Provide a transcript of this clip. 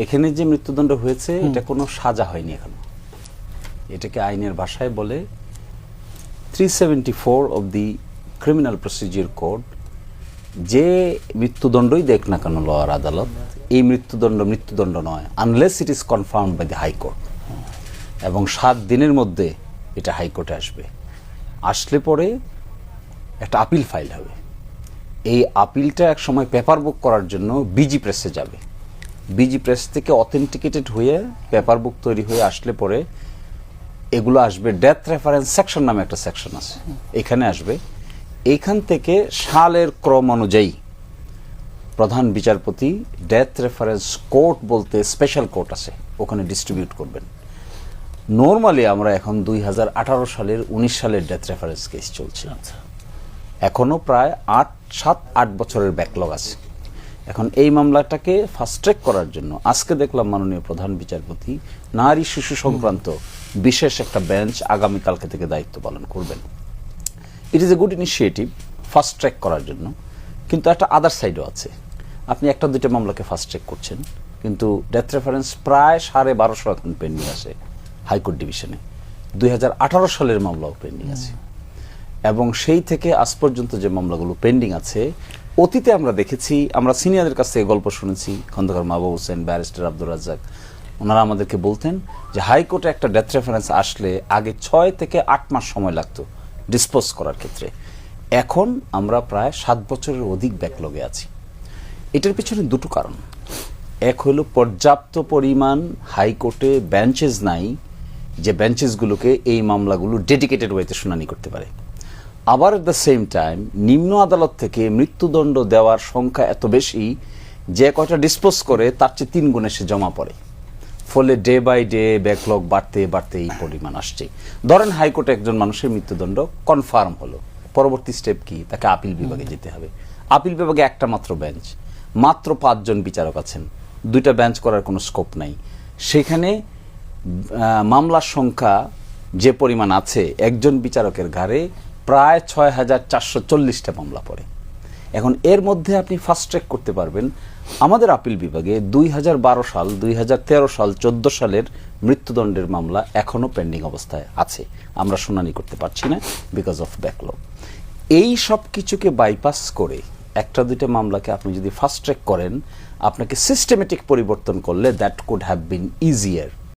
এখানে যে মৃত্যুদণ্ড হয়েছে এটা কোনো সাজা হয়নি এখনো। এটাকে আইনের ভাষায় বলে 374 of the criminal procedure code. যে মৃত্যুদণ্ডই দেখ না কেন লয়ার আদালত, এই মৃত্যুদণ্ড নয় unless it is confirmed by the high court, এবং 7 দিনের মধ্যে এটা হাইকোর্টে আসবে। আসলে পরে একটা আপিল ফাইল হবে। এই আপিলটা এক সময় পেপার বুক করার জন্য বিজি প্রেসে যাবে। বিজি প্রেস থেকে অথেন্টিকেটেড হয়ে পেপার বুক তৈরি হয়ে আসলে পরে এগুলো আসবে ডেথ রেফারেন্স সেকশন নামে একটা সেকশন আছে, এখানে আসবে। এইখান থেকে সালের ক্রম অনুযায়ী প্রধান বিচারপতি ডেথ রেফারেন্স কোর্ট বলতে স্পেশাল কোর্ট আছে, ওখানে ডিস্ট্রিবিউট করবেন। নর্মালি আমরা এখন 2018 সালের 19 সালের ডেথ রেফারেন্স কেস চলছে। এখনো প্রায় 7-8 বছরের ব্যাকলগ আছে। এখন এই মামলাটাকে ফাস্ট ট্র্যাক করার জন্য আজকে দেখলাম মাননীয় প্রধান বিচারপতি নারী শিশু সংক্রান্ত বিশেষ একটা বেঞ্চ আগামীকালকে থেকে দায়িত্ব পালন করবেন। It is a good initiative fast track করার জন্য, কিন্তু একটা আদার সাইডও আছে। আপনি 1-2টা মামলাকে ফাস্ট ট্র্যাক করছেন, কিন্তু ডেথ রেফারেন্স প্রায় 1250 এখন পেন্ডিং আছে হাইকোর্ট ডিভিশনে। 2018 সালের মামলাও পেন্ডিং আছে, এবং সেই থেকে আজ পর্যন্ত যে মামলাগুলো পেন্ডিং আছে, অতীতে আমরা দেখেছি, আমরা সিনিয়রদের কাছ থেকে গল্প শুনেছি, খন্দকার মাহবুব হোসেন, ব্যারিস্টার আব্দুর রাজ্জাক, ওনারা আমাদেরকে বলতেন যে হাইকোর্টে একটা ডেথ রেফারেন্স আসলে আগে 6 থেকে 8 মাস সময় লাগতো ডিসপোজ করার ক্ষেত্রে। এখন আমরা প্রায় 7 বছরের অধিক ব্যাকলগে আছি। এটার পিছনে 2টো কারণ। এক হলো পর্যাপ্ত পরিমাণ হাইকোর্টে বেঞ্চেস নাই, যে বেঞ্চেসগুলোকে এই মামলাগুলো ডেডিকেটেড ওয়েতে শুনানি করতে পারে। আবার এট দ্য সেম টাইম নিম্ন আদালত থেকে মৃত্যুদণ্ড দেওয়ার সংখ্যা এত বেশি যে কয়টা ডিসপোজ করে তার চেয়ে 3 গুণে সে জমা পড়ে। ফলে ডে বাই ডে ব্যাকলগ বাড়তে বাড়তে এই পরিমাণ আসছে। ধরেন হাইকোর্টে একজন মানুষের মৃত্যুদণ্ড কনফার্ম হলো, পরবর্তী স্টেপ কি? তাকে আপিল বিভাগে যেতে হবে। আপিল বিভাগে একটা মাত্র বেঞ্চ, মাত্র 5 জন বিচারক আছেন, 2টা বেঞ্চ করার কোনো স্কোপ নাই। সেখানে মামলার সংখ্যা যে পরিমাণ আছে, একজন বিচারকের ঘাড়ে প্রায় 6440টা মামলা পড়ে। এখন এর মধ্যে আপনি ফাস্ট ট্র্যাক করতে পারবেন। আমাদের আপিল বিভাগে 2012 সাল, 2013 সাল, 14 সালের মৃত্যুদণ্ডের মামলা এখনো পেন্ডিং অবস্থায় আছে, আমরা শুনানি করতে পারছি না বিকজ অফ ব্যাকলগ। এই সব কিছুকে বাইপাস করে 1-2টা মামলাকে আপনি যদি ফাস্ট ট্র্যাক করেন, আপনাকে সিস্টেমেটিক পরিবর্তন করলে that could have been easier.